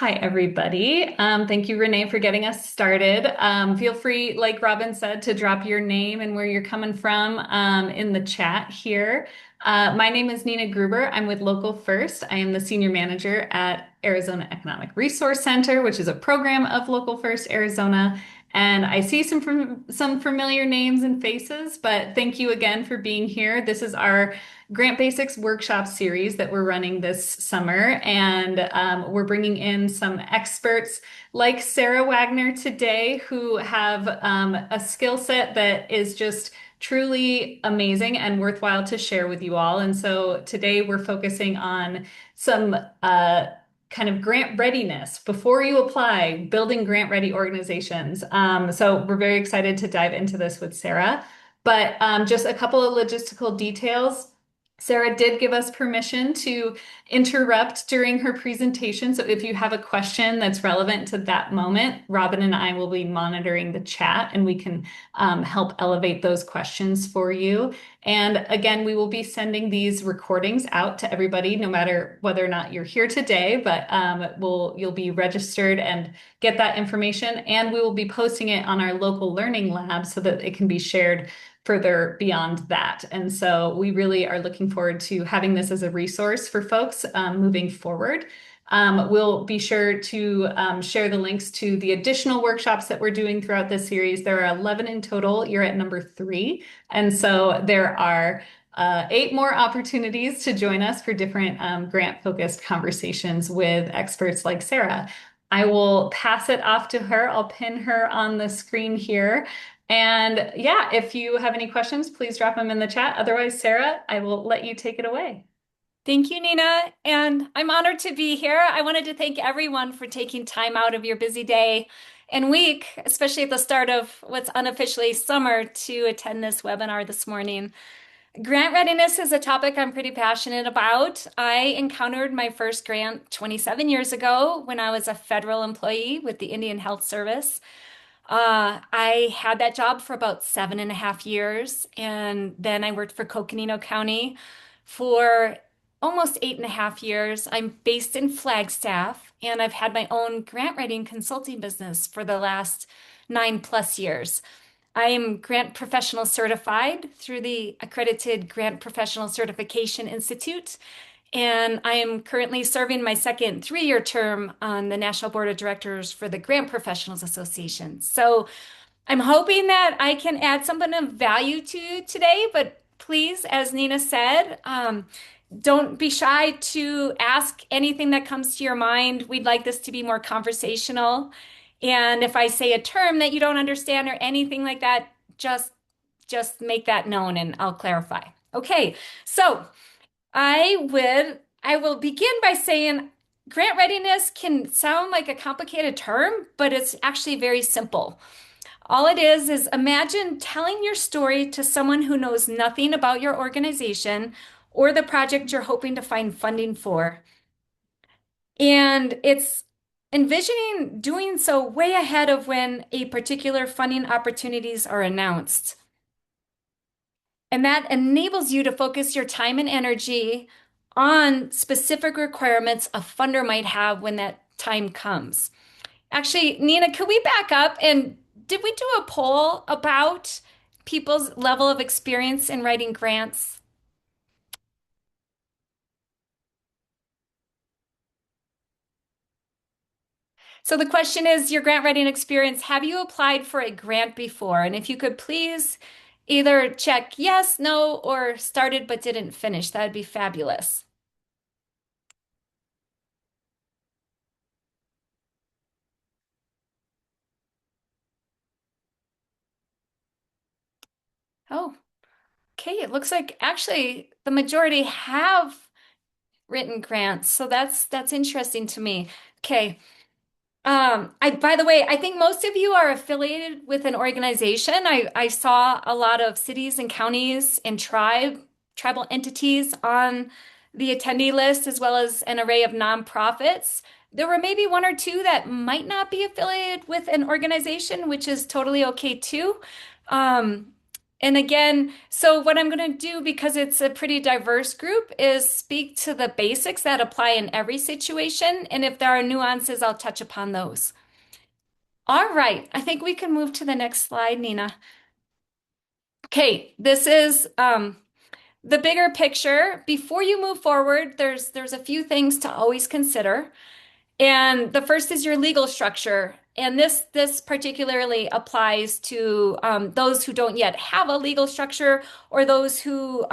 Hi, everybody. Thank you, Renee, for getting us started. Feel free, like Robin said, to drop your name and where you're coming from in the chat here. My name is Nina Gruber. I'm with Local First. I am the senior manager at Arizona Economic Resource Center, which is a program of Local First Arizona. And I see some familiar names and faces, but thank you again for being here. This is our Grant Basics workshop series that we're running this summer, and we're bringing in some experts like Sarah Wagner today who have a skill set that is just truly amazing and worthwhile to share with you all. And so today we're focusing on some kind of grant readiness before you apply, building grant ready organizations. So we're very excited to dive into this with Sarah. But just a couple of logistical details. Sarah did give us permission to interrupt during her presentation. So if you have a question that's relevant to that moment, Robin and I will be monitoring the chat and we can help elevate those questions for you. And again, we will be sending these recordings out to everybody, no matter whether or not you're here today, but you'll be registered and get that information. And we will be posting it on our local learning lab so that it can be shared further beyond that. And so we really are looking forward to having this as a resource for folks moving forward. We'll be sure to share the links to the additional workshops that we're doing throughout this series. There are 11 in total. You're at number 3. And so there are 8 more opportunities to join us for different grant-focused conversations with experts like Sarah. I will pass it off to her. I'll pin her on the screen here. And yeah, if you have any questions, please drop them in the chat. Otherwise, Sarah, I will let you take it away. Thank you, Nina. And I'm honored to be here. I wanted to thank everyone for taking time out of your busy day and week, especially at the start of what's unofficially summer, to attend this webinar this morning. Grant readiness is a topic I'm pretty passionate about. I encountered my first grant 27 years ago when I was a federal employee with the Indian Health Service. I had that job for about 7.5 years, and then I worked for Coconino County for almost 8.5 years. I'm based in Flagstaff, and I've had my own grant writing consulting business for the last 9+ years. I am grant professional certified through the accredited Grant Professional Certification Institute, and I am currently serving my second 3-year term on the National Board of Directors for the Grant Professionals Association. So I'm hoping that I can add something of value to you today, but please, as Nina said, don't be shy to ask anything that comes to your mind. We'd like this to be more conversational. And if I say a term that you don't understand or anything like that, just make that known and I'll clarify. Okay, so I will begin by saying grant readiness can sound like a complicated term, but it's actually very simple. All it is imagine telling your story to someone who knows nothing about your organization or the project you're hoping to find funding for. And it's envisioning doing so way ahead of when a particular funding opportunities are announced. And that enables you to focus your time and energy on specific requirements a funder might have when that time comes. Actually, Nina, could we back up and did we do a poll about people's level of experience in writing grants? So the question is your grant writing experience. Have you applied for a grant before? And if you could please either check yes, no, or started but didn't finish, that'd be fabulous. Oh, okay. It looks like actually the majority have written grants. So that's interesting to me. Okay. By the way, I think most of you are affiliated with an organization. I saw a lot of cities and counties and tribal entities on the attendee list, as well as an array of nonprofits. There were maybe 1 or 2 that might not be affiliated with an organization, which is totally okay too. Um, And again, so what I'm going to do, because it's a pretty diverse group, is speak to the basics that apply in every situation. And if there are nuances, I'll touch upon those. All right, I think we can move to the next slide, Nina. Okay, this is the bigger picture. Before you move forward, there's a few things to always consider. And the first is your legal structure. And this particularly applies to those who don't yet have a legal structure or those who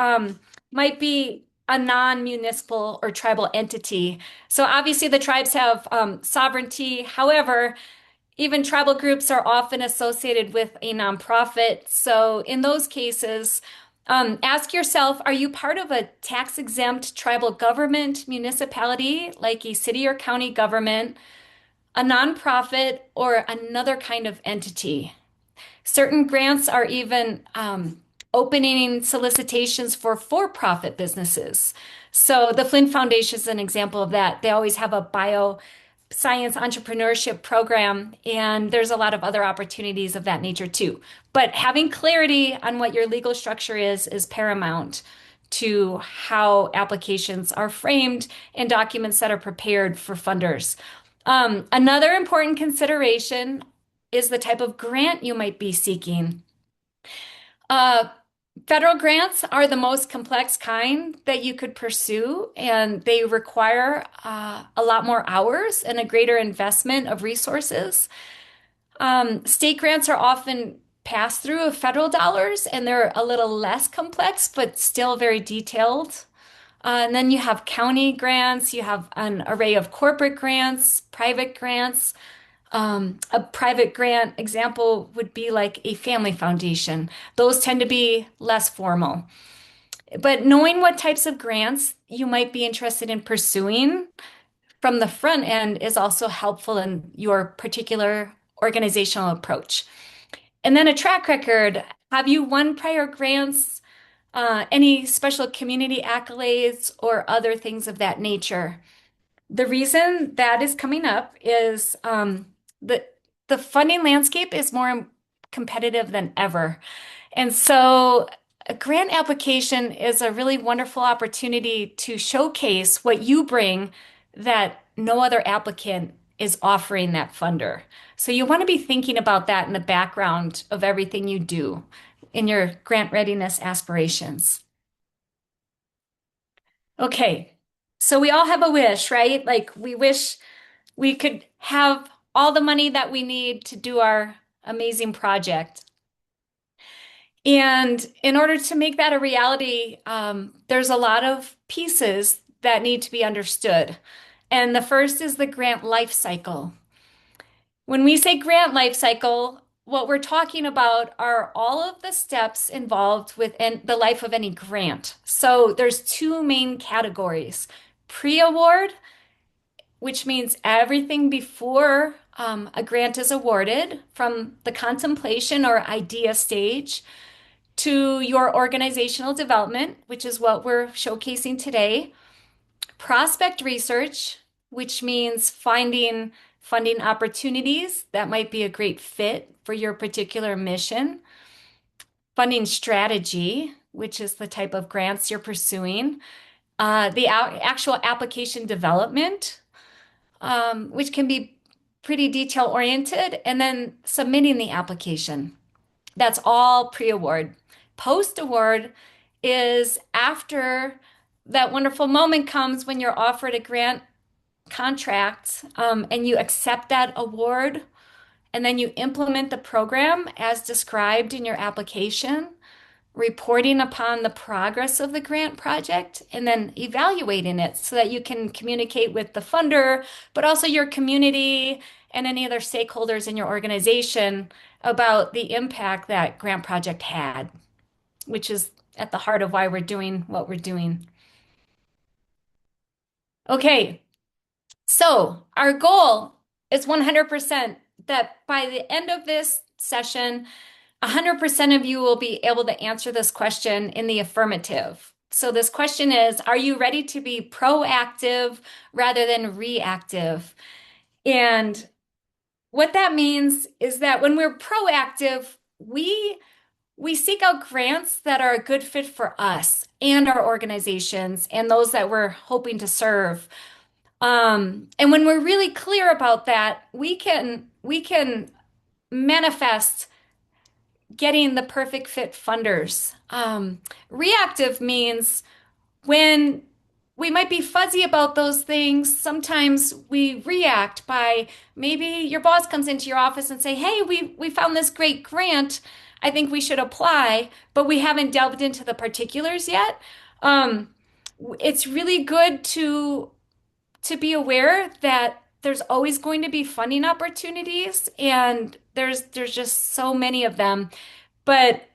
might be a non-municipal or tribal entity. So obviously the tribes have sovereignty. However, even tribal groups are often associated with a nonprofit. So in those cases, ask yourself, are you part of a tax-exempt tribal government, municipality, like a city or county government, a nonprofit, or another kind of entity? Certain grants are even opening solicitations for for-profit businesses. So the Flint Foundation is an example of that. They always have a bio science entrepreneurship program, and there's a lot of other opportunities of that nature too. But having clarity on what your legal structure is paramount to how applications are framed and documents that are prepared for funders. Another important consideration is the type of grant you might be seeking. Uh, Federal grants are the most complex kind that you could pursue, and they require a lot more hours and a greater investment of resources. State grants are often pass through of federal dollars, and they're a little less complex, but still very detailed. And then you have county grants, you have an array of corporate grants, private grants. A private grant example would be like a family foundation. Those tend to be less formal. But knowing what types of grants you might be interested in pursuing from the front end is also helpful in your particular organizational approach. And then a track record. Have you won prior grants, any special community accolades, or other things of that nature? The reason that is coming up is the the funding landscape is more competitive than ever. And so a grant application is a really wonderful opportunity to showcase what you bring that no other applicant is offering that funder. So you want to be thinking about that in the background of everything you do in your grant readiness aspirations. Okay, so we all have a wish, right? Like we wish we could have all the money that we need to do our amazing project. And in order to make that a reality, there's a lot of pieces that need to be understood. And the first is the grant life cycle. When we say grant life cycle, what we're talking about are all of the steps involved within the life of any grant. So there's two main categories: pre-award, which means everything before a grant is awarded, from the contemplation or idea stage to your organizational development, which is what we're showcasing today. Prospect research, which means finding funding opportunities that might be a great fit for your particular mission. Funding strategy, which is the type of grants you're pursuing. The actual application development, which can be pretty detail oriented, and then submitting the application. That's all pre-award. Post-award is after that wonderful moment comes when you're offered a grant contract, and you accept that award, and then you implement the program as described in your application, reporting upon the progress of the grant project, and then evaluating it so that you can communicate with the funder, but also your community and any other stakeholders in your organization about the impact that grant project had, which is at the heart of why we're doing what we're doing. Okay, so our goal is 100% that by the end of this session, 100% of you will be able to answer this question in the affirmative. So this question is, are you ready to be proactive rather than reactive? And what that means is that when we're proactive, we we seek out grants that are a good fit for us and our organizations and those that we're hoping to serve. And when we're really clear about that, we can manifest getting the perfect fit funders. Reactive means when we might be fuzzy about those things, sometimes we react by maybe your boss comes into your office and say, "Hey, we found this great grant. I think we should apply," but we haven't delved into the particulars yet. Um, it's really good to be aware that there's always going to be funding opportunities, and there's just so many of them. But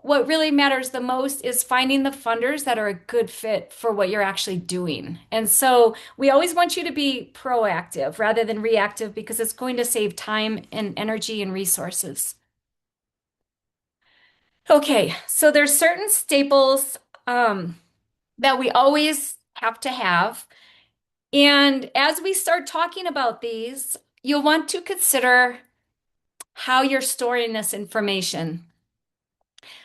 what really matters the most is finding the funders that are a good fit for what you're actually doing. And so we always want you to be proactive rather than reactive because it's going to save time and energy and resources. Okay, so there's certain staples that we always have to have. And as we start talking about these, you'll want to consider how you're storing this information.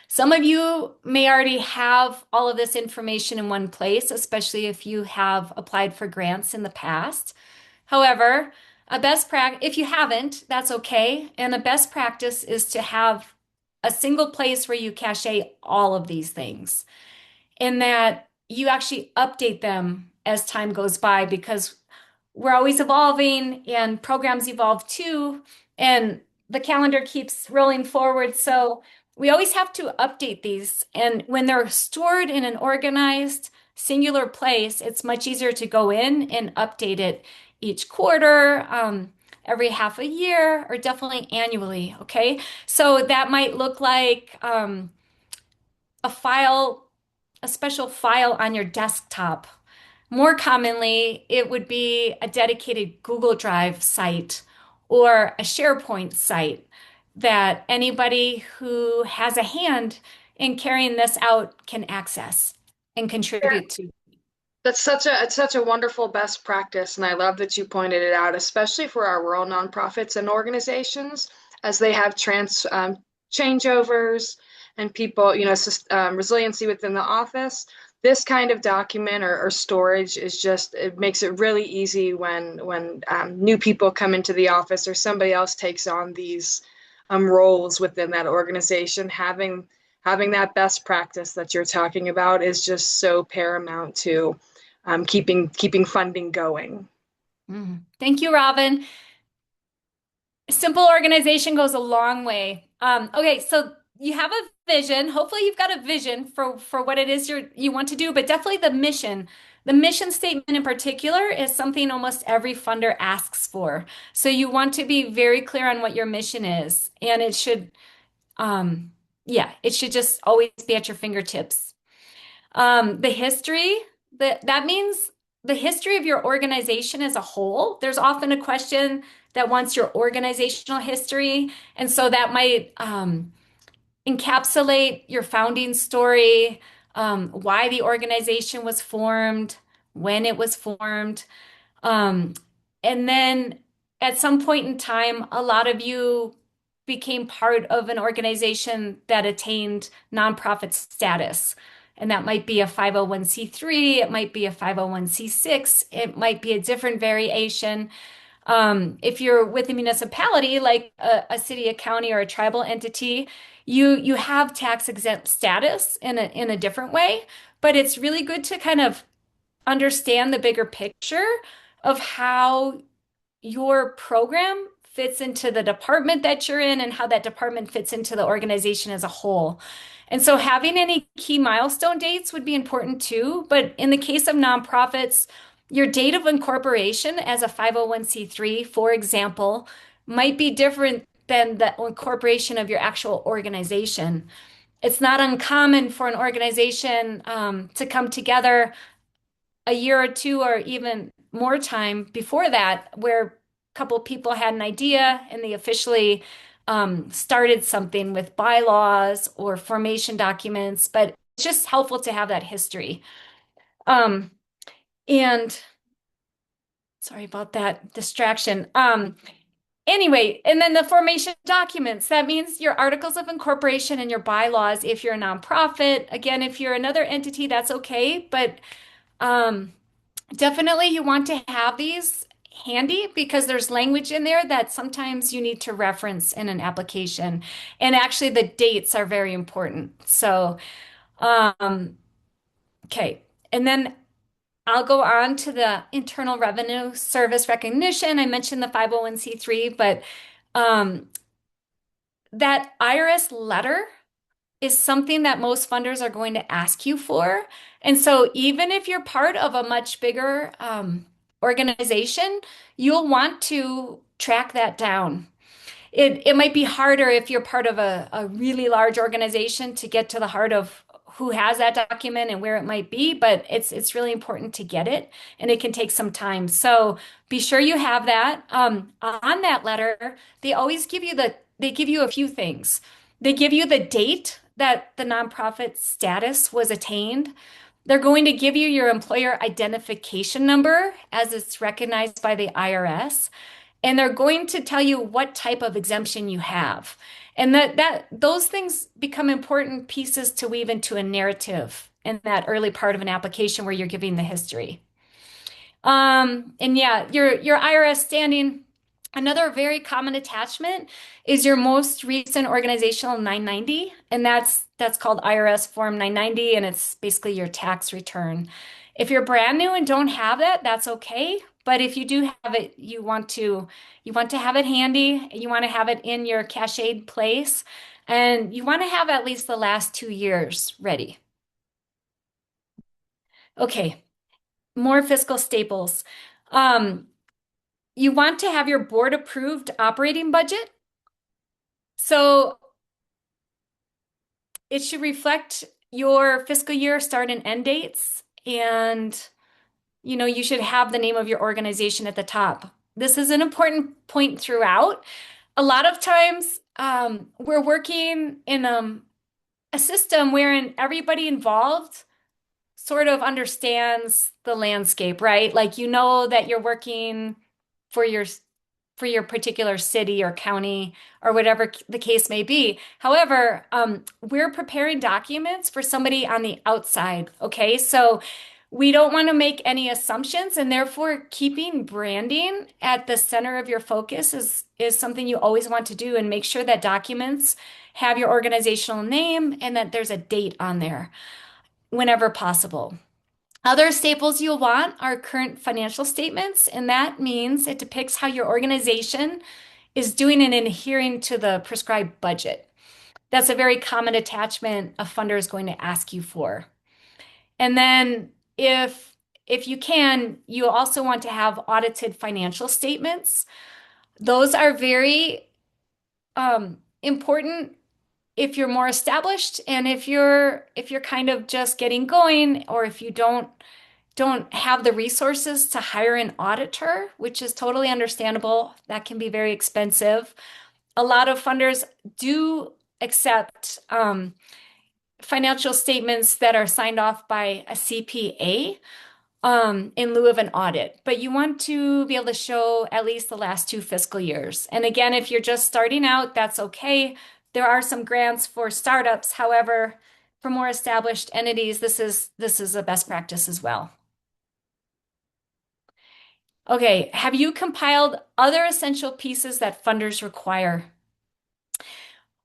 Some of you may already have all of this information in one place, especially if you have applied for grants in the past. However, a best practice, if you haven't, that's okay. And a best practice is to have a single place where you cache all of these things and that you actually update them as time goes by because we're always evolving and programs evolve too, and the calendar keeps rolling forward. So we always have to update these. And when they're stored in an organized, singular place, it's much easier to go in and update it each quarter, every half a year, or definitely annually. Okay. So that might look like a file, a special file on your desktop. More commonly, it would be a dedicated Google Drive site or a SharePoint site that anybody who has a hand in carrying this out can access and contribute to. That's such a wonderful best practice, and I love that you pointed it out, especially for our rural nonprofits and organizations as they have trans changeovers and people, resiliency within the office. This kind of document or storage is just it makes it really easy when new people come into the office or somebody else takes on these roles within that organization. Having that best practice that you're talking about is just so paramount to keeping funding going. Thank you, Robin. Simple organization goes a long way. Okay, so you have a vision. Hopefully, you've got a vision for what it is you want to do, but definitely the mission. The mission statement in particular is something almost every funder asks for. So you want to be very clear on what your mission is, and um, it should just always be at your fingertips. The history, that means the history of your organization as a whole. There's often a question that wants your organizational history, and so that might encapsulate your founding story, why the organization was formed, when it was formed. Um, and then at some point in time, a lot of you became part of an organization that attained nonprofit status. And that might be a 501(c)(3, it might be a 501(c)(6, it might be a different variation. If you're with a municipality like a city, a county, or a tribal entity, you have tax exempt status in a different way. But it's really good to kind of understand the bigger picture of how your program fits into the department that you're in and how that department fits into the organization as a whole. And so having any key milestone dates would be important too. But in the case of nonprofits, your date of incorporation as a 501(c)(3, for example, might be different than the incorporation of your actual organization. It's not uncommon for an organization to come together a year or two or even more time before that, where a couple people had an idea and they officially started something with bylaws or formation documents. But it's just helpful to have that history. Um, and sorry about that distraction. Anyway, and then the formation documents. That means your articles of incorporation and your bylaws if you're a nonprofit. Again, if you're another entity, that's okay, but um, definitely you want to have these handy because there's language in there that sometimes you need to reference in an application. And actually, the dates are very important. So, um, okay. And then I'll go on to the Internal Revenue Service recognition. I mentioned the 501(c)(3), but um, that IRS letter is something that most funders are going to ask you for. And so, even if you're part of a much bigger organization, you'll want to track that down. It might be harder if you're part of a really large organization to get to the heart of who has that document and where it might be, but it's really important to get it, and it can take some time. So be sure you have that. On that letter, they always give you they give you a few things. They give you the date that the nonprofit status was attained. They're going to give you your employer identification number as it's recognized by the IRS, and they're going to tell you what type of exemption you have. And that those things become important pieces to weave into a narrative in that early part of an application where you're giving the history. And yeah, your IRS standing. Another very common attachment is your most recent organizational 990, and that's called IRS Form 990, and it's basically your tax return. If you're brand new and don't have that, that's okay. But if you do have it, you want to have it handy. You want to have it in your cached place, and you want to have at least the last 2 years ready. Okay, more fiscal staples. Um, you want to have your board approved operating budget. So it should reflect your fiscal year start and end dates. And, you should have the name of your organization at the top. This is an important point throughout. A lot of times, we're working in a system wherein everybody involved sort of understands the landscape, right? Like that you're working for your particular city or county or whatever the case may be. However, we're preparing documents for somebody on the outside, okay? So we don't want to make any assumptions, and therefore keeping branding at the center of your focus is something you always want to do, and make sure that documents have your organizational name and that there's a date on there whenever possible. Other staples you'll want are current financial statements, and that means it depicts how your organization is doing and adhering to the prescribed budget. That's a very common attachment a funder is going to ask you for. And then if you can, you also want to have audited financial statements. Those are very important if you're more established, and if you're kind of just getting going, or if you don't have the resources to hire an auditor, which is totally understandable. That can be very expensive. A lot of funders do accept financial statements that are signed off by a CPA in lieu of an audit, but you want to be able to show at least the last 2 fiscal years. And again, if you're just starting out, that's okay. There are some grants for startups. However, for more established entities, this is a best practice as well. Okay, have you compiled other essential pieces that funders require?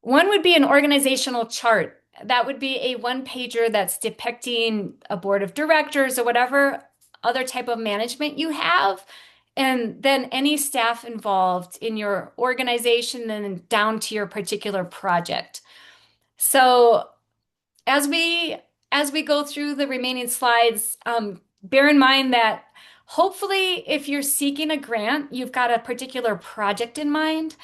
One would be an organizational chart. That would be a one-pager that's depicting a board of directors or whatever other type of management you have, and then any staff involved in your organization and down to your particular project. So as we go through the remaining slides, bear in mind that hopefully if you're seeking a grant, you've got a particular project in mind,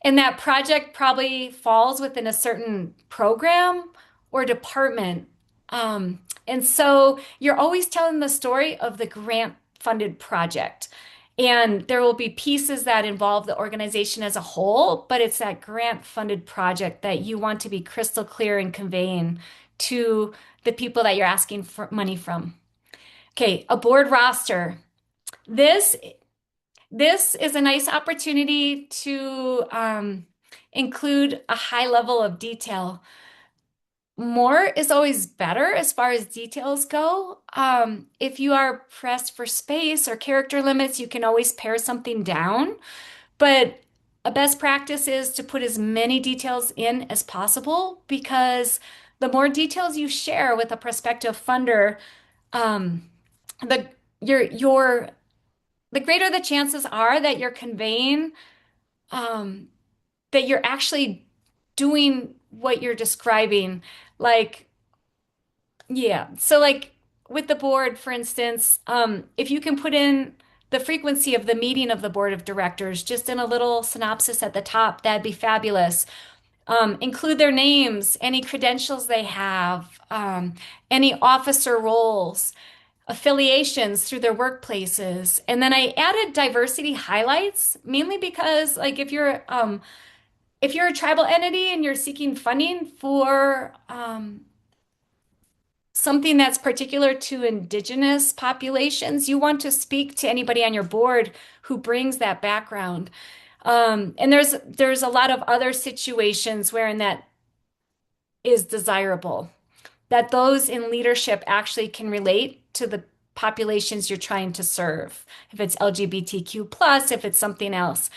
and that project probably falls within a certain program or department. And so you're always telling the story of the grant funded project. And there will be pieces that involve the organization as a whole, but it's that grant funded project that you want to be crystal clear in conveying to the people that you're asking for money from. Okay, a board roster. This This is a nice opportunity to include a high level of detail. More is always better as far as details go. If you are pressed for space or character limits, you can always pare something down. But a best practice is to put as many details in as possible because the more details you share with a prospective funder, um, the your the greater the chances are that you're conveying um, that you're actually doing what you're describing. Like, yeah. So like with the board, for instance, if you can put in the frequency of the meeting of the board of directors just in a little synopsis at the top, that'd be fabulous. Include their names, any credentials they have, any officer roles, affiliations through their workplaces. And then I added diversity highlights, mainly because like if you're a tribal entity and you're seeking funding for something that's particular to indigenous populations, you want to speak to anybody on your board who brings that background. And there's a lot of other situations wherein that is desirable, that those in leadership actually can relate to the populations you're trying to serve. If it's LGBTQ plus, if it's something else.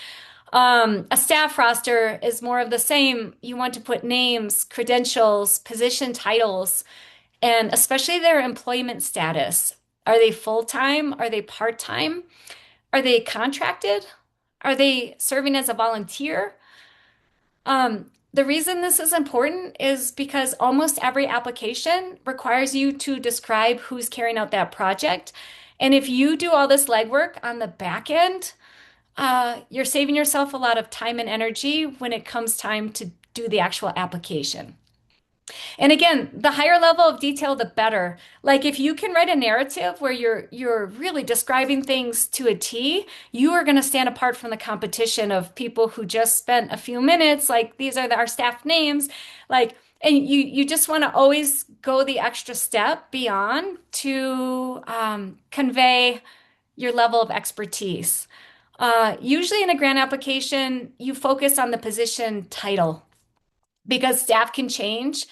A staff roster is more of the same. You want to put names, credentials, position titles, and especially their employment status. Are they full-time? Are they part-time? Are they contracted? Are they serving as a volunteer? The reason this is important is because almost every application requires you to describe who's carrying out that project. And if you do all this legwork on the back end, you're saving yourself a lot of time and energy when it comes time to do the actual application. And again, the higher level of detail, the better. Like if you can write a narrative where you're really describing things to a T, you are going to stand apart from the competition of people who just spent a few minutes, like these are our staff names, like and you just want to always go the extra step beyond to convey your level of expertise. Usually in a grant application, you focus on the position title because staff can change.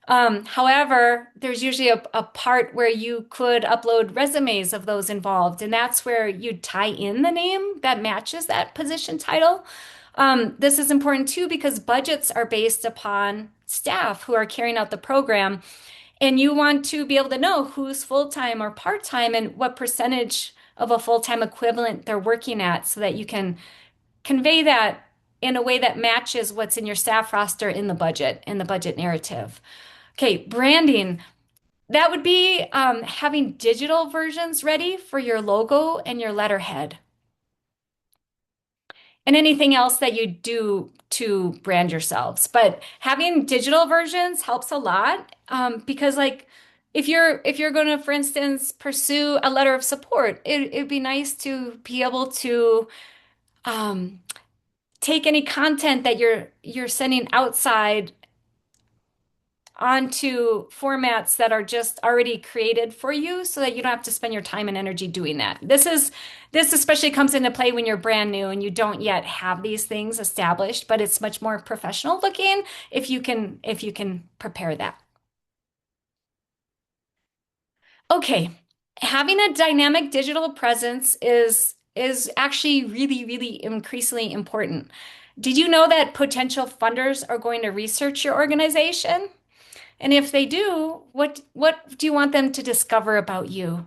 However, there's usually a part where you could upload resumes of those involved, and that's where you tie in the name that matches that position title. This is important too because budgets are based upon staff who are carrying out the program, and you want to be able to know who's full-time or part-time and what percentage of a full-time equivalent they're working at so that you can convey that in a way that matches what's in your staff roster in the budget narrative. Okay, branding. That would be having digital versions ready for your logo and your letterhead and anything else that you do to brand yourselves. But having digital versions helps a lot because, like, if you're going to, for instance, pursue a letter of support, it'd be nice to be able to um, take any content that you're sending outside onto formats that are just already created for you so that you don't have to spend your time and energy doing that. This especially comes into play when you're brand new and you don't yet have these things established, but it's much more professional looking if you can prepare that. Okay. Having a dynamic digital presence is actually really increasingly important. Did you know that potential funders are going to research your organization? And if they do, what do you want them to discover about you?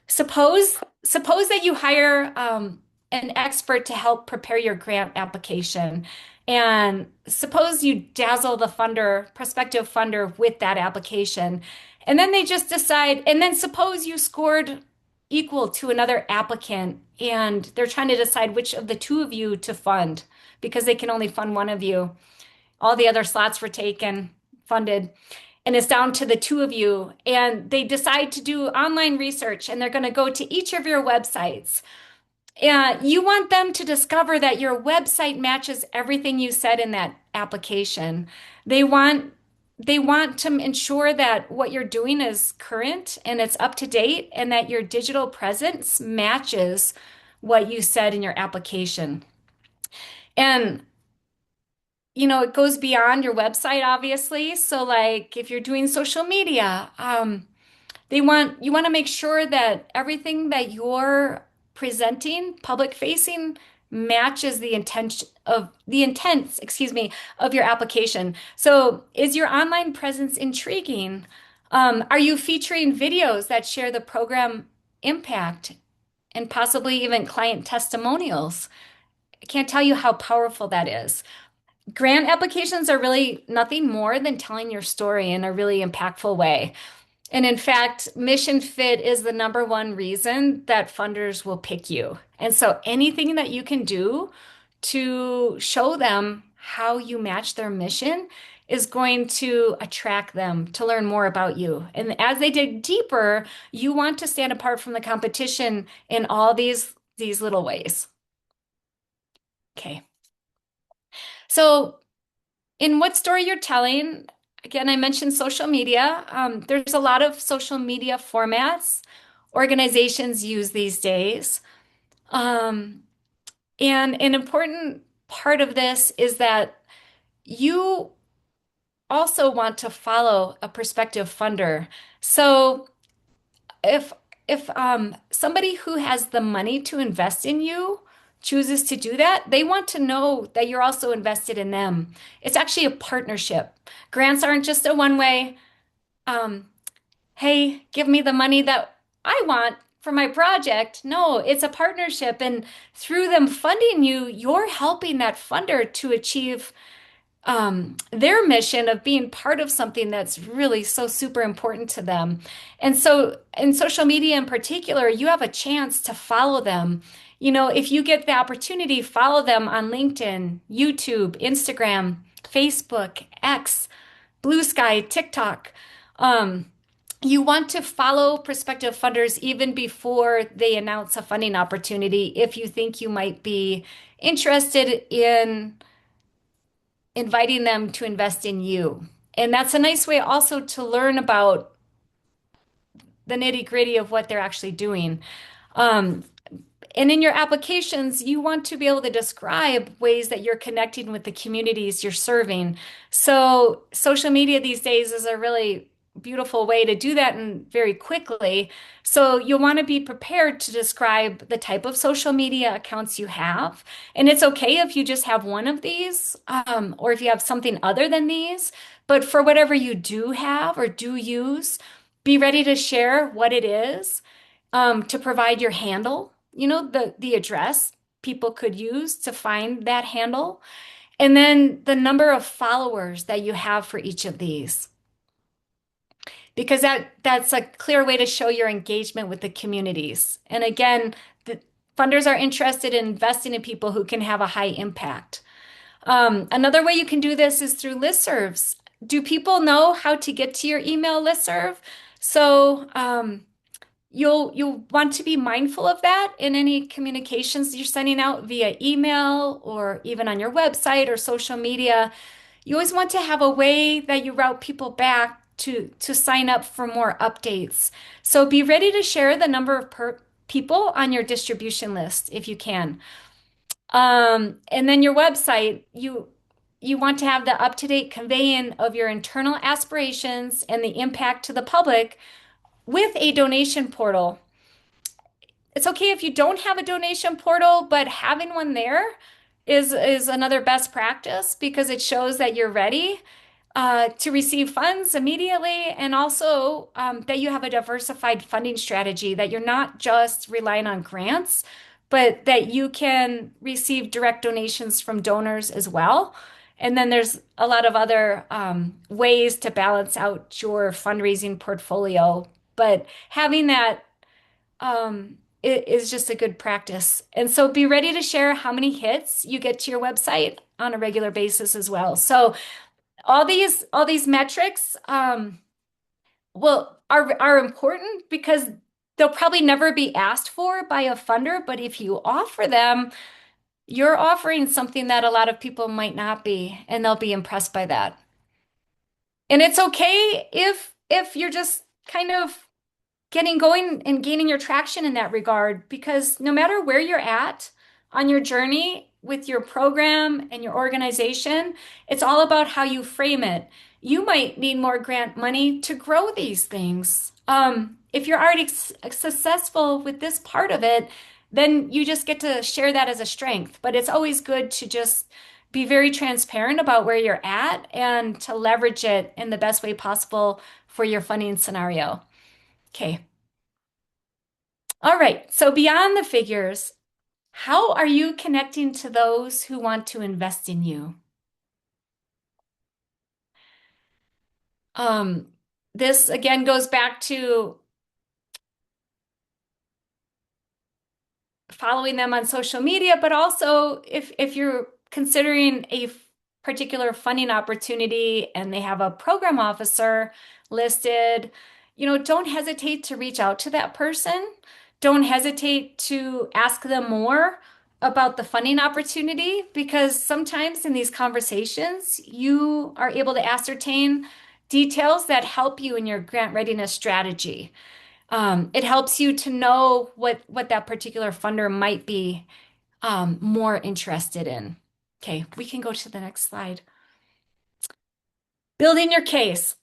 Suppose that you hire an expert to help prepare your grant application, and suppose you dazzle the funder, prospective funder, with that application, and then they just decide, and then suppose you scored equal to another applicant, and they're trying to decide which of the two of you to fund because they can only fund one of you. All the other slots were taken, funded, and it's down to the two of you. And they decide to do online research and they're going to go to each of your websites. And you want them to discover that your website matches everything you said in that application. They want they want to ensure that what you're doing is current and it's up to date and that your digital presence matches what you said in your application. And it goes beyond your website, obviously. So, like if you're doing social media, you want to make sure that everything that you're presenting, public facing, matches the intents, excuse me, of your application. So, is your online presence intriguing? Are you featuring videos that share the program impact and possibly even client testimonials? I can't tell you how powerful that is. Grant applications are really nothing more than telling your story in a really impactful way. And in fact, mission fit is the number one reason that funders will pick you. And so anything that you can do to show them how you match their mission is going to attract them to learn more about you. And as they dig deeper, you want to stand apart from the competition in all these little ways. Okay. So in what story you're telling, again, I mentioned social media. There's a lot of social media formats organizations use these days. Um, and an important part of this is that you also want to follow a prospective funder. So if if somebody who has the money to invest in you chooses to do that, they want to know that you're also invested in them. It's actually a partnership. Grants aren't just a one way, um, hey, give me the money that I want for my project. No, it's a partnership. And through them funding you, you're helping that funder to achieve their mission of being part of something that's really so super important to them. And so, in social media in particular, you have a chance to follow them. If you get the opportunity, follow them on LinkedIn, YouTube, Instagram, Facebook, X, Blue Sky, TikTok. Um, you want to follow prospective funders even before they announce a funding opportunity if you think you might be interested in inviting them to invest in you. And that's a nice way also to learn about the nitty-gritty of what they're actually doing. Um, and in your applications, you want to be able to describe ways that you're connecting with the communities you're serving. So, social media these days is a really beautiful way to do that and very quickly. So, you'll want to be prepared to describe the type of social media accounts you have. And it's okay if you just have one of these, or if you have something other than these. But for whatever you do have or do use, be ready to share what it is, to provide your handle, the address people could use to find that handle, and then the number of followers that you have for each of these. Because that's a clear way to show your engagement with the communities. And again, the funders are interested in investing in people who can have a high impact. Another way you can do this is through listservs. Do people know how to get to your email listserv? So, you'll want to be mindful of that in any communications you're sending out via email or even on your website or social media. You always want to have a way that you route people back to sign up for more updates. So be ready to share the number of people on your distribution list if you can. And then your website, you want to have the up-to-date conveying of your internal aspirations and the impact to the public with a donation portal. It's okay if you don't have a donation portal, but having one there is another best practice because it shows that you're ready to receive funds immediately, and also that you have a diversified funding strategy, that you're not just relying on grants, but that you can receive direct donations from donors as well. And then there's a lot of other ways to balance out your fundraising portfolio. But having that it is just a good practice. And so be ready to share how many hits you get to your website on a regular basis as well. So all these metrics are important because they'll probably never be asked for by a funder, but if you offer them, you're offering something that a lot of people might not be, and they'll be impressed by that. And it's okay if you're just kind of getting going and gaining your traction in that regard, because no matter where you're at on your journey with your program and your organization, it's all about how you frame it. You might need more grant money to grow these things. If you're already successful with this part of it, then you just get to share that as a strength. But it's always good to just be very transparent about where you're at and to leverage it in the best way possible for your funding scenario. Okay. All right. So beyond the figures, how are you connecting to those who want to invest in you? Um, this again goes back to following them on social media, but also if you're considering a particular funding opportunity and they have a program officer listed, don't hesitate to reach out to that person. Don't hesitate to ask them more about the funding opportunity, because sometimes in these conversations, you are able to ascertain details that help you in your grant readiness strategy. It helps you to know what that particular funder might be more interested in. Okay, we can go to the next slide. Building your case.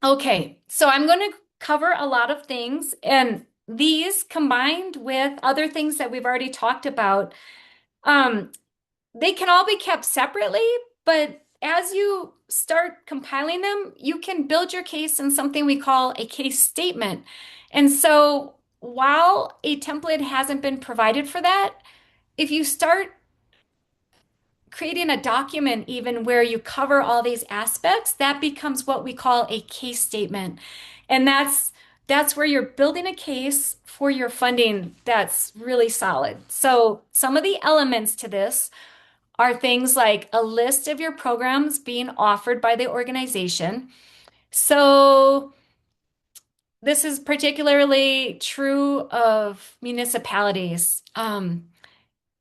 Okay, so I'm going to cover a lot of things, and these combined with other things that we've already talked about, um, they can all be kept separately, but as you start compiling them, you can build your case in something we call a case statement. And so while a template hasn't been provided for that, if you start creating a document even where you cover all these aspects, that becomes what we call a case statement. And that's where you're building a case for your funding that's really solid. So some of the elements to this are things like a list of your programs being offered by the organization. So this is particularly true of municipalities.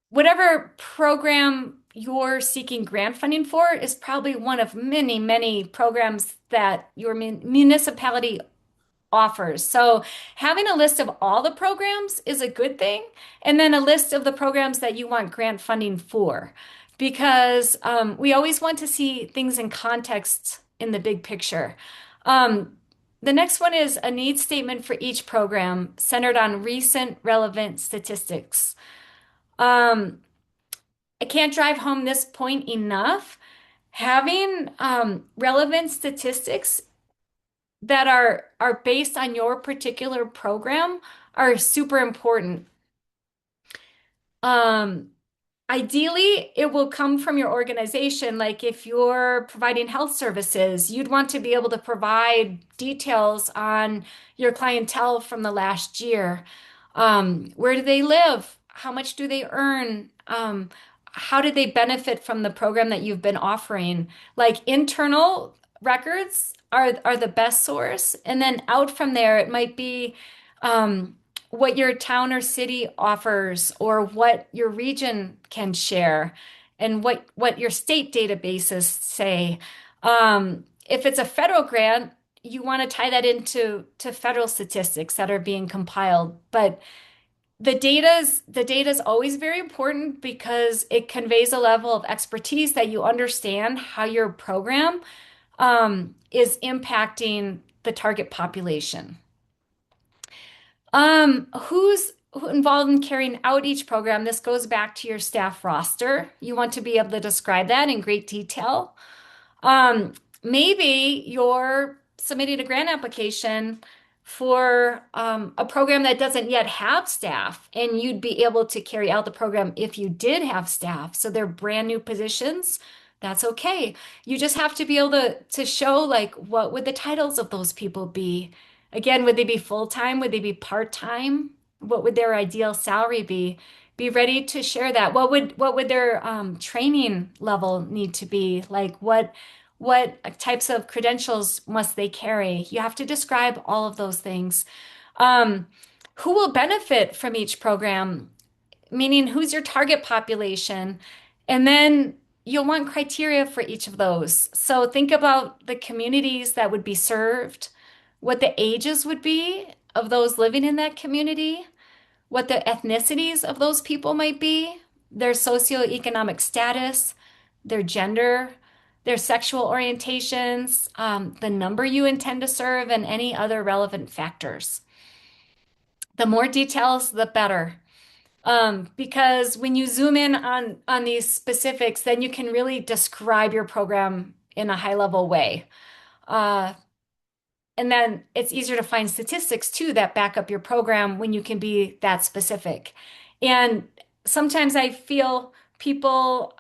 Whatever program you're seeking grant funding for is probably one of many, many programs that your municipality offers. So having a list of all the programs is a good thing, and then a list of the programs that you want grant funding for, because we always want to see things in context in the big picture. The next one is a needs statement for each program centered on recent relevant statistics. I can't drive home this point enough. Having relevant statistics that are based on your particular program are super important. Um, Ideally, it will come from your organization. Like if you're providing health services, you'd want to be able to provide details on your clientele from the last year. Where do they live? How much do they earn? How did they benefit from the program that you've been offering? Like internal records are the best source. And then out from there, it might be what your town or city offers or what your region can share and what your state databases say. If it's a federal grant, you want to tie that into federal statistics that are being compiled. But the data is always very important because it conveys a level of expertise that you understand how your program is impacting the target population. Who's involved in carrying out each program? This goes back to your staff roster. You want to be able to describe that in great detail. Um, Maybe you're submitting a grant application for a program that doesn't yet have staff, and you'd be able to carry out the program if you did have staff. So they're brand new positions. That's okay. You just have to be able to show like what would the titles of those people be? Again, would they be full-time? Would they be part-time? What would their ideal salary be? Be ready to share that. What would their training level need to be? Like what types of credentials must they carry? You have to describe all of those things. Um, who will benefit from each program? Meaning who's your target population? And then you'll want criteria for each of those. So think about the communities that would be served, what the ages would be. of those living in that community, what the ethnicities of those people might be, their socioeconomic status, their gender, their sexual orientations, the number you intend to serve, and any other relevant factors. The more details, the better. Because when you zoom in on these specifics, then you can really describe your program in a high level way. Uh, and then it's easier to find statistics too that back up your program when you can be that specific. And sometimes I feel people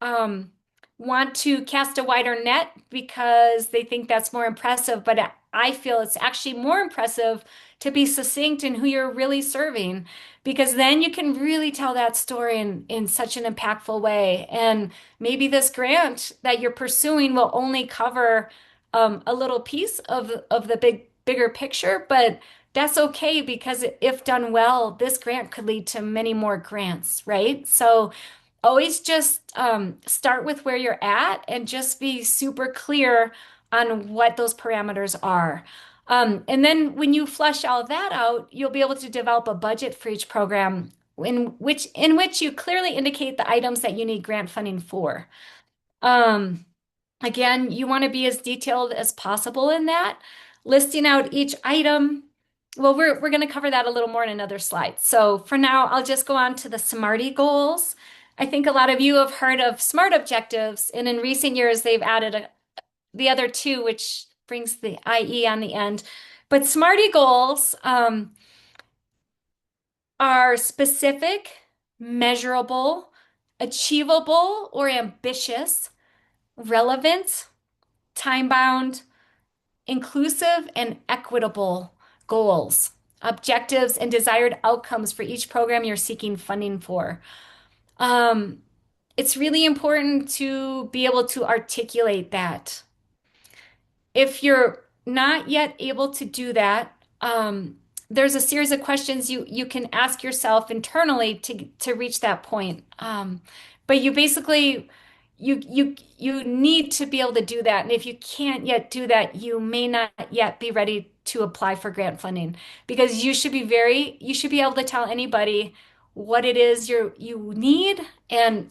um, want to cast a wider net because they think that's more impressive. But I feel it's actually more impressive to be succinct in who you're really serving, because then you can really tell that story in such an impactful way. And maybe this grant that you're pursuing will only cover a little piece of the bigger picture, but that's okay because if done well, this grant could lead to many more grants, right? So always just start with where you're at and just be super clear on what those parameters are. And then when you flesh all that out, you'll be able to develop a budget for each program in which you clearly indicate the items that you need grant funding for. Um, Again, you want to be as detailed as possible in that, listing out each item. Well, we're going to cover that a little more in another slide. So for now, I'll just go on to the SMARTY goals. I think a lot of you have heard of SMART objectives, and in recent years, they've added the other two, which brings the IE on the end. But SMARTY goals are specific, measurable, achievable, or ambitious, relevant, time-bound, inclusive, and equitable goals, objectives, and desired outcomes for each program you're seeking funding for. Um, it's really important to be able to articulate that. If you're not yet able to do that, there's a series of questions you can ask yourself internally to reach that point. But you basically you need to be able to do that. And if you can't yet do that, you may not yet be ready to apply for grant funding, because you should be able to tell anybody what it is you need, and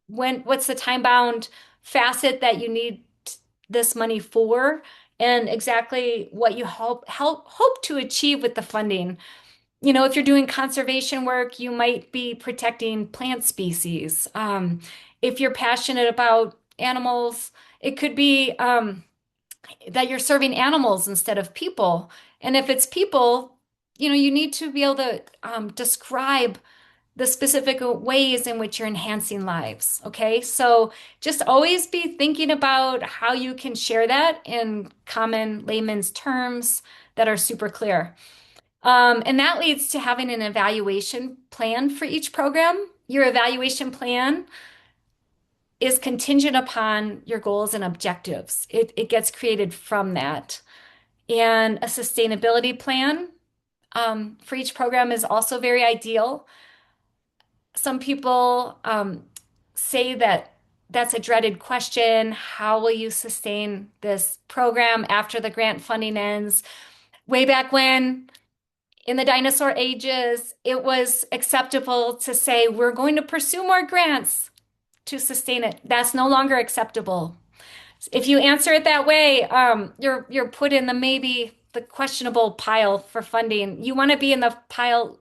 what's the time bound facet that you need this money for, and exactly what you hope to achieve with the funding. You know, if you're doing conservation work, you might be protecting plant species. If you're passionate about animals, it could be that you're serving animals instead of people. And if it's people, you need to be able to describe the specific ways in which you're enhancing lives. Okay, so just always be thinking about how you can share that in common layman's terms that are super clear. And that leads to having an evaluation plan for each program. Your evaluation plan is contingent upon your goals and objectives. It gets created from that. And a sustainability plan for each program is also very ideal. Some people say that that's a dreaded question. How will you sustain this program after the grant funding ends? Way back when, in the dinosaur ages, it was acceptable to say, we're going to pursue more grants to sustain it. That's no longer acceptable. If you answer it that way, you're put in the questionable pile for funding. You want to be in the pile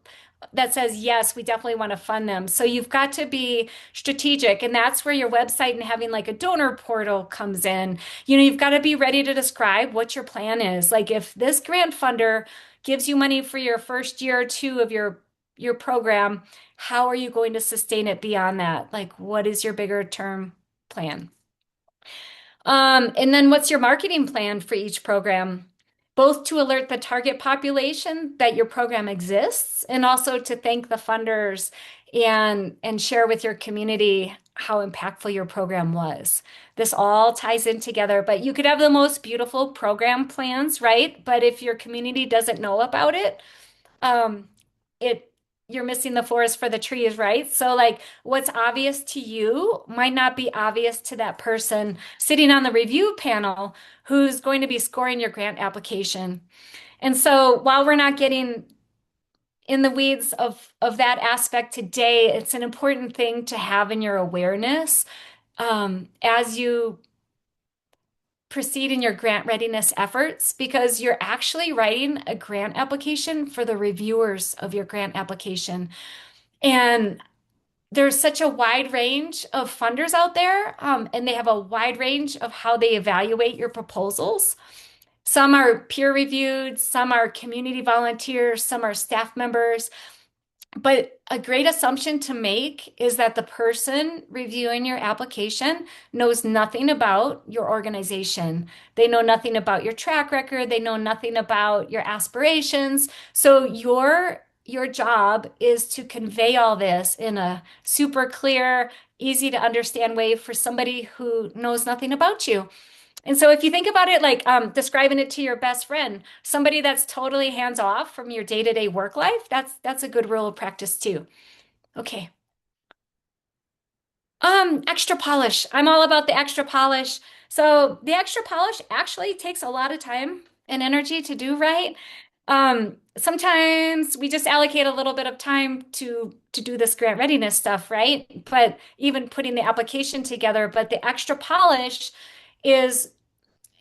that says, yes, we definitely want to fund them. So you've got to be strategic. And that's where your website and having like a donor portal comes in. You've got to be ready to describe what your plan is. Like, if this grant funder gives you money for your first year or two of your program, how are you going to sustain it beyond that? Like, what is your bigger term plan? And then what's your marketing plan for each program? Both to alert the target population that your program exists, and also to thank the funders and share with your community how impactful your program was. This all ties in together, but you could have the most beautiful program plans, right? But if your community doesn't know about it, um, it you're missing the forest for the trees, right? So like, what's obvious to you might not be obvious to that person sitting on the review panel who's going to be scoring your grant application. And so while we're not getting in the weeds of that aspect today, it's an important thing to have in your awareness as you proceed in your grant readiness efforts, because you're actually writing a grant application for the reviewers of your grant application. And there's such a wide range of funders out there, and they have a wide range of how they evaluate your proposals. Some are peer reviewed, some are community volunteers, some are staff members. But a great assumption to make is that the person reviewing your application knows nothing about your organization. They know nothing about your track record. They know nothing about your aspirations. So your job is to convey all this in a super clear, easy to understand way for somebody who knows nothing about you. And so if you think about it like describing it to your best friend, somebody that's totally hands off from your day-to-day work life, that's a good rule of practice too. Okay. Extra polish. I'm all about the extra polish. So the extra polish actually takes a lot of time and energy to do right. Sometimes we just allocate a little bit of time to do this grant readiness stuff, right? But even putting the application together, but the extra polish is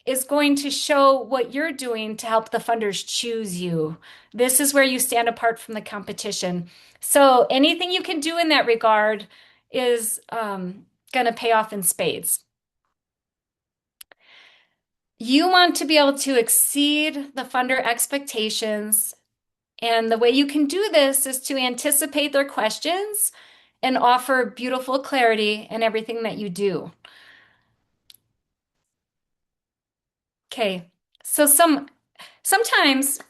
is going to show what you're doing to help the funders choose you. This is where you stand apart from the competition. So anything you can do in that regard is going to pay off in spades. You want to be able to exceed the funder expectations. And the way you can do this is to anticipate their questions and offer beautiful clarity in everything that you do. Okay, so sometimes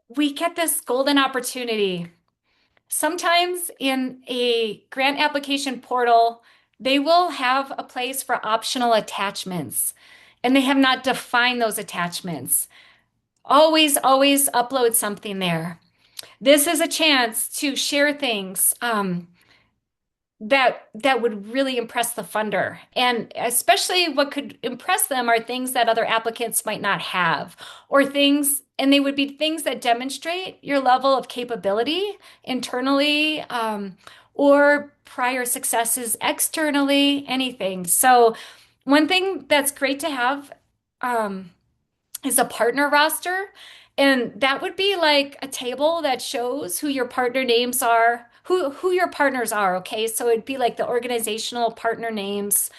we get this golden opportunity. Sometimes in a grant application portal, they will have a place for optional attachments, and they have not defined those attachments. Always upload something there. This is a chance to share things that would really impress the funder. And especially what could impress them are things that other applicants might not have, or things, and they would be things that demonstrate your level of capability internally, or prior successes externally, anything. So one thing that's great to have, is a partner roster. And that would be like a table that shows who your partner names are, who your partners are, okay? So it'd be like the organizational partner names,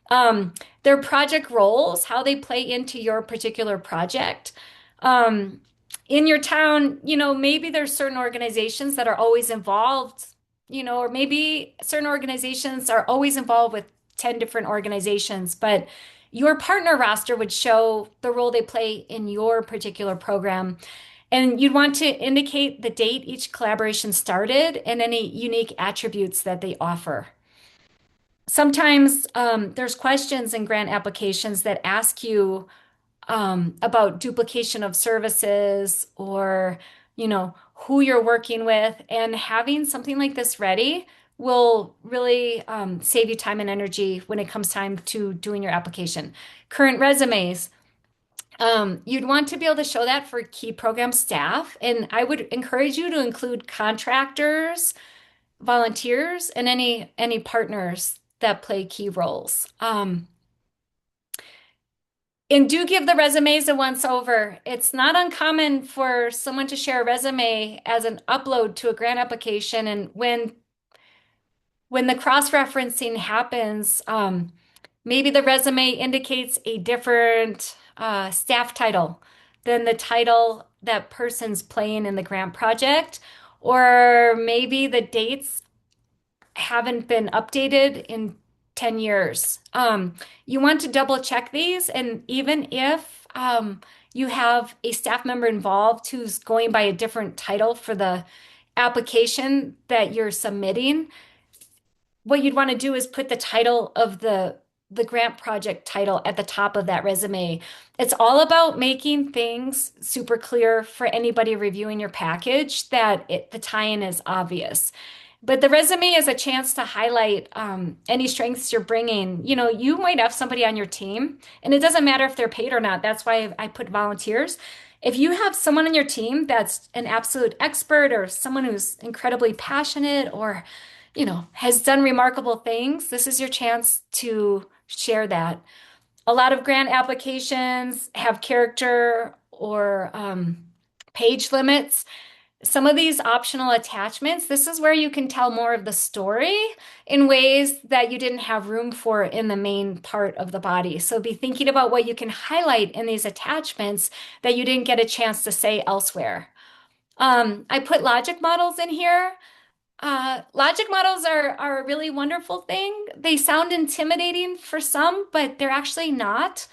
their project roles, how they play into your particular project. Um, in your town, maybe there's certain organizations that are always involved, or maybe certain organizations are always involved with 10 different organizations, but your partner roster would show the role they play in your particular program. And you'd want to indicate the date each collaboration started and any unique attributes that they offer. Sometimes there's questions in grant applications that ask you about duplication of services, or, who you're working with. And having something like this ready will really save you time and energy when it comes time to doing your application. Current resumes. You'd want to be able to show that for key program staff. And I would encourage you to include contractors, volunteers, and any partners that play key roles. And do give the resumes a once over. It's not uncommon for someone to share a resume as an upload to a grant application. And when the cross-referencing happens, maybe the resume indicates a different staff title than the title that person's playing in the grant project, or maybe the dates haven't been updated in 10 years. You want to double check these, and even if you have a staff member involved who's going by a different title for the application that you're submitting, what you'd want to do is put the title of the grant project title at the top of that resume. It's all about making things super clear for anybody reviewing your package that the tie-in is obvious. But the resume is a chance to highlight any strengths you're bringing. You might have somebody on your team, and it doesn't matter if they're paid or not. That's why I put volunteers. If you have someone on your team that's an absolute expert or someone who's incredibly passionate or, has done remarkable things, this is your chance to share that. A lot of grant applications have character or page limits. Some of these optional attachments, this is where you can tell more of the story in ways that you didn't have room for in the main part of the body. So be thinking about what you can highlight in these attachments that you didn't get a chance to say elsewhere. I put logic models in here. Logic models are a really wonderful thing. They sound intimidating for some, but they're actually not.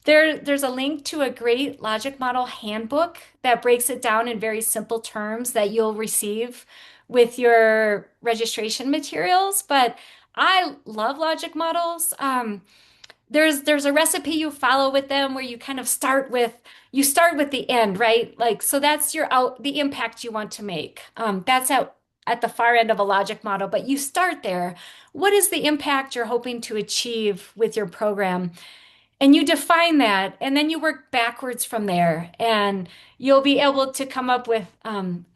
There's a link to a great logic model handbook that breaks it down in very simple terms that you'll receive with your registration materials. But I love logic models. There's a recipe you follow with them where you kind of start with the end, right? Like so that's the impact you want to make. That's at the far end of a logic model, but you start there. What is the impact you're hoping to achieve with your program? And you define that, and then you work backwards from there, and you'll be able to come up with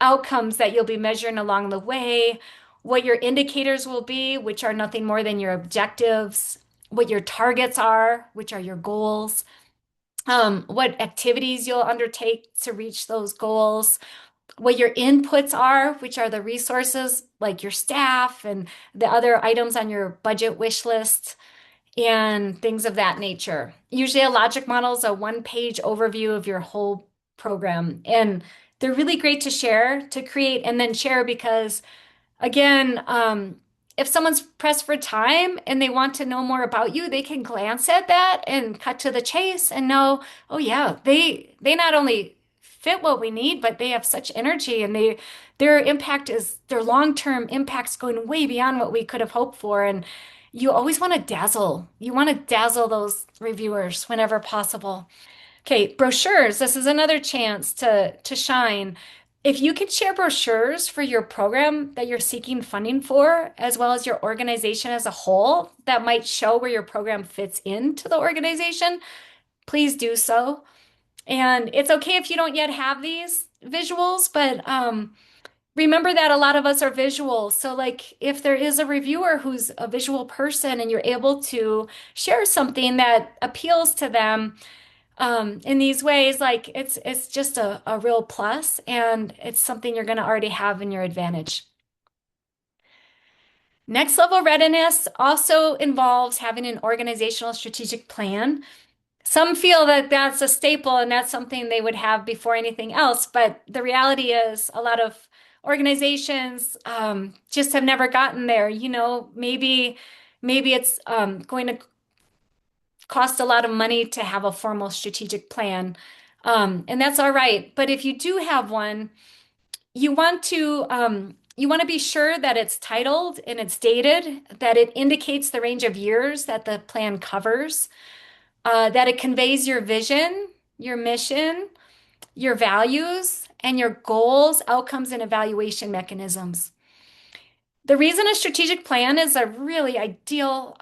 outcomes that you'll be measuring along the way, what your indicators will be, which are nothing more than your objectives, what your targets are, which are your goals, what activities you'll undertake to reach those goals, what your inputs are, which are the resources like your staff and the other items on your budget wish list and things of that nature. Usually, a logic model is a one-page overview of your whole program. And they're really great to share, to create, and then share because, again, if someone's pressed for time and they want to know more about you, they can glance at that and cut to the chase and know, oh yeah, they not only fit what we need, but they have such energy and their long-term impact's going way beyond what we could have hoped for. And you always want to dazzle. You want to dazzle those reviewers whenever possible. Okay, brochures. This is another chance to shine. If you can share brochures for your program that you're seeking funding for, as well as your organization as a whole, that might show where your program fits into the organization, please do so. And it's okay if you don't yet have these visuals, but remember that a lot of us are visual. So, like, if there is a reviewer who's a visual person and you're able to share something that appeals to them in these ways, like it's just a real plus, and it's something you're going to already have in your advantage. Next level readiness also involves having an organizational strategic plan. Some feel that that's a staple and that's something they would have before anything else, but the reality is a lot of organizations just have never gotten there. Maybe it's going to cost a lot of money to have a formal strategic plan, and that's all right. But if you do have one, you want to be sure that it's titled and it's dated, that it indicates the range of years that the plan covers, that it conveys your vision, your mission, your values, and your goals, outcomes, and evaluation mechanisms. The reason a strategic plan is a really ideal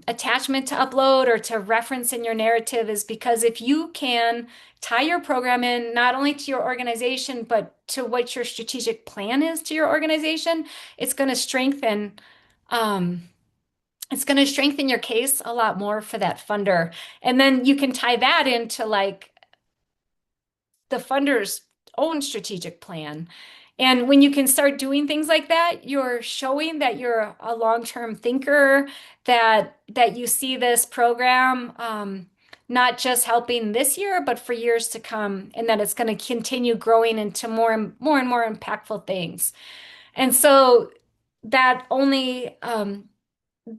attachment to upload or to reference in your narrative is because if you can tie your program in not only to your organization, but to what your strategic plan is to your organization, it's going to strengthen your case a lot more for that funder. And then you can tie that into like the funder's own strategic plan. And when you can start doing things like that, you're showing that you're a long-term thinker, that you see this program not just helping this year, but for years to come, and that it's going to continue growing into more and more impactful things. And so that only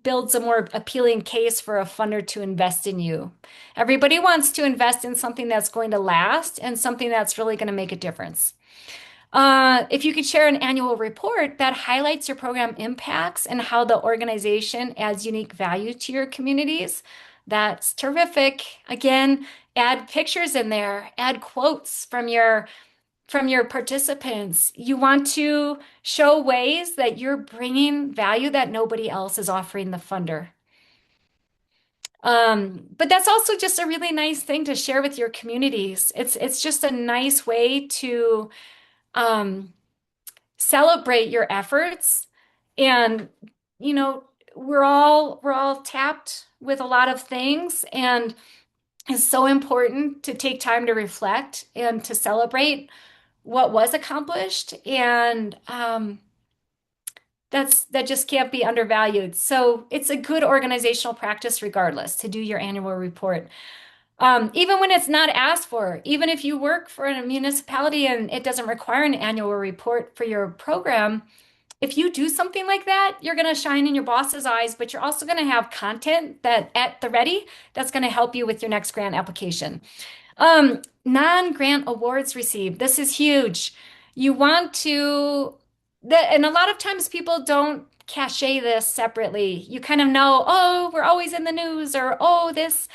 builds a more appealing case for a funder to invest in you. Everybody wants to invest in something that's going to last and something that's really going to make a difference. If you could share an annual report that highlights your program impacts and how the organization adds unique value to your communities, that's terrific. Again, add pictures in there, add quotes from your participants. You want to show ways that you're bringing value that nobody else is offering the funder. But that's also just a really nice thing to share with your communities. It's just a nice way to um, celebrate your efforts. And, you know, we're all tapped with a lot of things, and it's so important to take time to reflect and to celebrate what was accomplished. And that just can't be undervalued. So it's a good organizational practice, regardless, to do your annual report. Even when it's not asked for, even if you work for a municipality and it doesn't require an annual report for your program, if you do something like that, you're going to shine in your boss's eyes, but you're also going to have content that at the ready that's going to help you with your next grant application. Non-grant awards received. This is huge. You want to, and a lot of times people don't cachet this separately. You kind of know, oh, we're always in the news, or oh, this.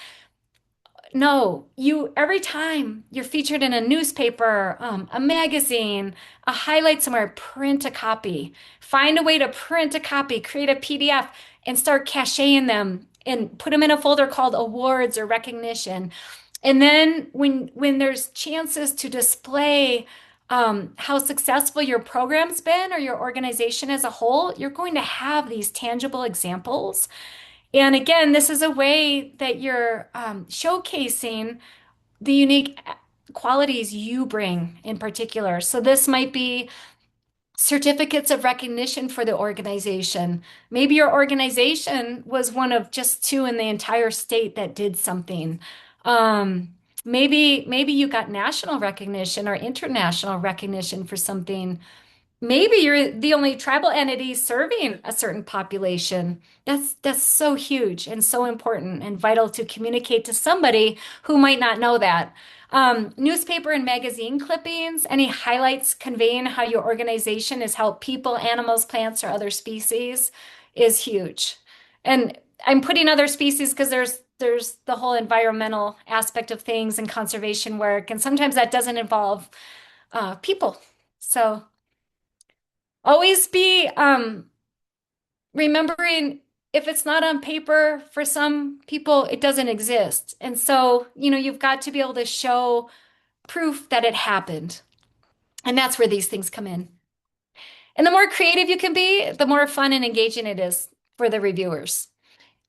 No, you every time you're featured in a newspaper, a magazine, a highlight somewhere, print a copy. Find a way to print a copy, create a PDF, and start caching them and put them in a folder called awards or recognition. And then when there's chances to display how successful your program's been or your organization as a whole, you're going to have these tangible examples. And again, this is a way that you're showcasing the unique qualities you bring in particular. So this might be certificates of recognition for the organization. Maybe your organization was one of just two in the entire state that did something. Maybe you got national recognition or international recognition for something. Maybe you're the only tribal entity serving a certain population. That's so huge and so important and vital to communicate to somebody who might not know that. Newspaper and magazine clippings, any highlights conveying how your organization has helped people, animals, plants, or other species is huge. And I'm putting other species because there's the whole environmental aspect of things and conservation work, and sometimes that doesn't involve people. So always be remembering, if it's not on paper, for some people, it doesn't exist. And so, you've got to be able to show proof that it happened. And that's where these things come in. And the more creative you can be, the more fun and engaging it is for the reviewers.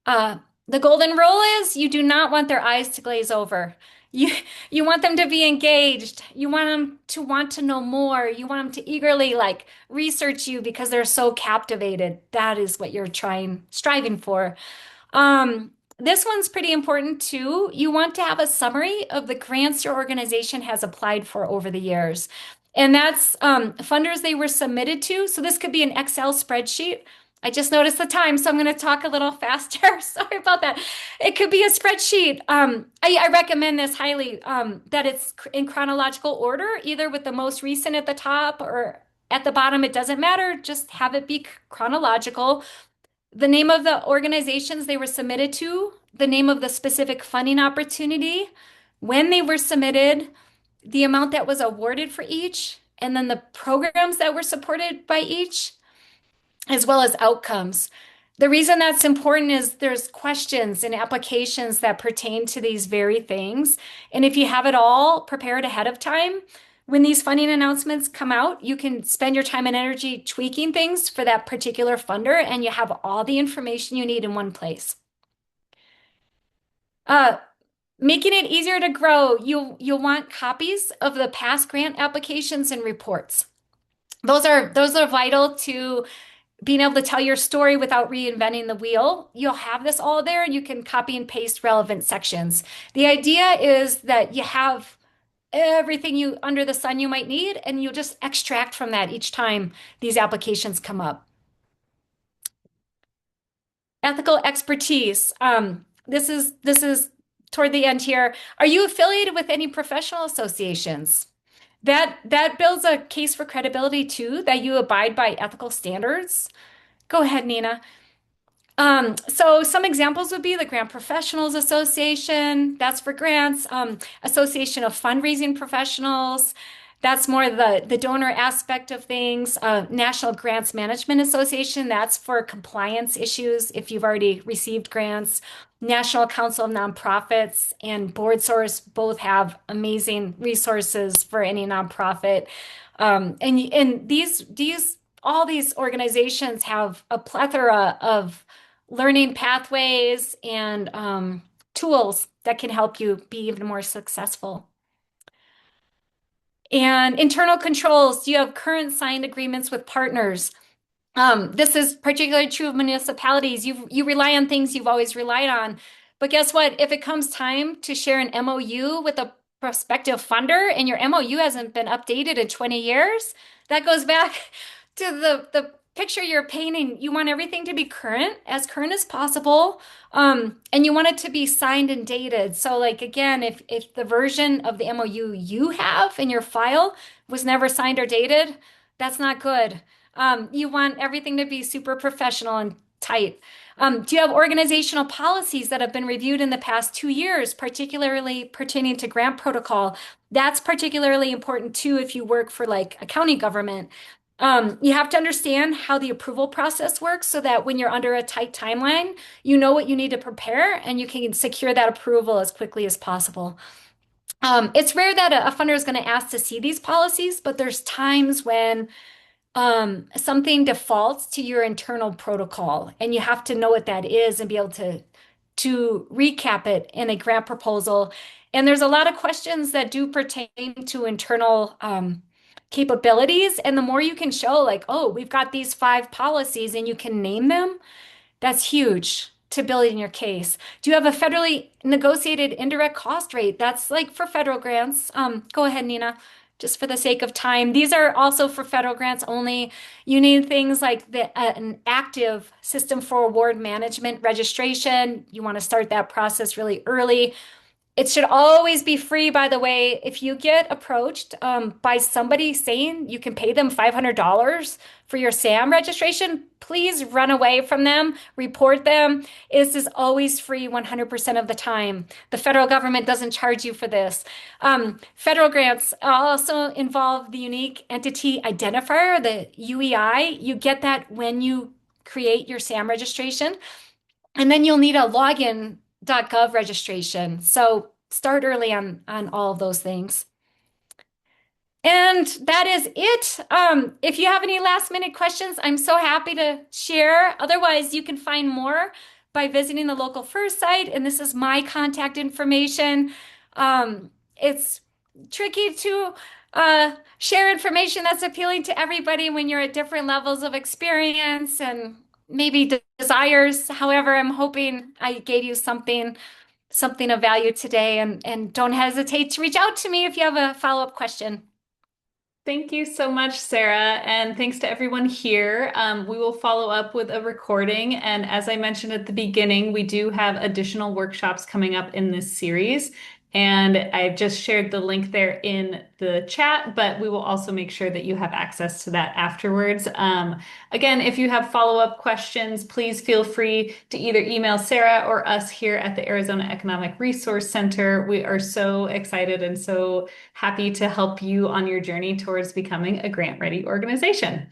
Uh, the golden rule is you do not want their eyes to glaze over. You, you want them to be engaged. You want them to want to know more. You want them to eagerly research you because they're so captivated. That is what you're striving for. This one's pretty important too. You want to have a summary of the grants your organization has applied for over the years. And that's funders they were submitted to. So this could be an Excel spreadsheet. I just noticed the time, so I'm going to talk a little faster. Sorry about that. It could be a spreadsheet. I recommend this highly, that it's in chronological order, either with the most recent at the top or at the bottom. It doesn't matter. Just have it be chronological. The name of the organizations they were submitted to, the name of the specific funding opportunity, when they were submitted, the amount that was awarded for each, and then the programs that were supported by each, as well as outcomes. The reason that's important is there's questions and applications that pertain to these very things. And if you have it all prepared ahead of time, when these funding announcements come out, you can spend your time and energy tweaking things for that particular funder, and you have all the information you need in one place. Making it easier to grow, you'll want copies of the past grant applications and reports. Those are vital to being able to tell your story without reinventing the wheel. You'll have this all there, and you can copy and paste relevant sections. The idea is that you have everything you under the sun you might need, and you'll just extract from that each time these applications come up. Ethical expertise. This is toward the end here. Are you affiliated with any professional associations? That builds a case for credibility too, that you abide by ethical standards. Go ahead, Nina. So some examples would be the Grant Professionals Association, that's for grants, Association of Fundraising Professionals, That's more the donor aspect of things. National Grants Management Association, that's for compliance issues if you've already received grants. National Council of Nonprofits and Board Source both have amazing resources for any nonprofit. And these all these organizations have a plethora of learning pathways and tools that can help you be even more successful. And internal controls, do you have current signed agreements with partners? This is particularly true of municipalities. You rely on things you've always relied on. But guess what? If it comes time to share an MOU with a prospective funder and your MOU hasn't been updated in 20 years, that goes back to the picture you're painting. You want everything to be current as possible. And you want it to be signed and dated. So like again, if the version of the MOU you have in your file was never signed or dated, that's not good. You want everything to be super professional and tight. Do you have organizational policies that have been reviewed in the past 2 years, particularly pertaining to grant protocol? That's particularly important too if you work for like a county government. You have to understand how the approval process works so that when you're under a tight timeline, you know what you need to prepare and you can secure that approval as quickly as possible. It's rare that a funder is going to ask to see these policies, but there's times when something defaults to your internal protocol, and you have to know what that is and be able to recap it in a grant proposal. And there's a lot of questions that do pertain to internal capabilities. And the more you can show, like, oh, we've got these 5 policies, and you can name them, that's huge to building your case. Do you have a federally negotiated indirect cost rate? That's like for federal grants. Go ahead, Nina, just for the sake of time. These are also for federal grants only. You need things like an active system for award management registration. You want to start that process really early. It should always be free, by the way. If you get approached by somebody saying you can pay them $500 for your SAM registration, please run away from them, report them. This is always free 100% of the time. The federal government doesn't charge you for this. Federal grants also involve the unique entity identifier, the UEI. You get that when you create your SAM registration. And then you'll need a login.gov registration. So start early on all of those things. And that is it. If you have any last minute questions, I'm so happy to share. Otherwise, you can find more by visiting the local FIRST site. And this is my contact information. It's tricky to share information that's appealing to everybody when you're at different levels of experience and maybe desires. However, I'm hoping I gave you something of value today, and don't hesitate to reach out to me if you have a follow-up question. Thank you so much, Sarah, and thanks to everyone here. We will follow up with a recording, and as I mentioned at the beginning, we do have additional workshops coming up in this series, and I've just shared the link there in the chat, but we will also make sure that you have access to that afterwards. Again, if you have follow-up questions, please feel free to either email Sarah or us here at the Arizona Economic Resource Center. We are so excited and so happy to help you on your journey towards becoming a grant-ready organization.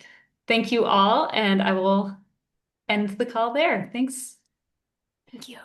Thank you all, and I will end the call there. Thanks. Thank you.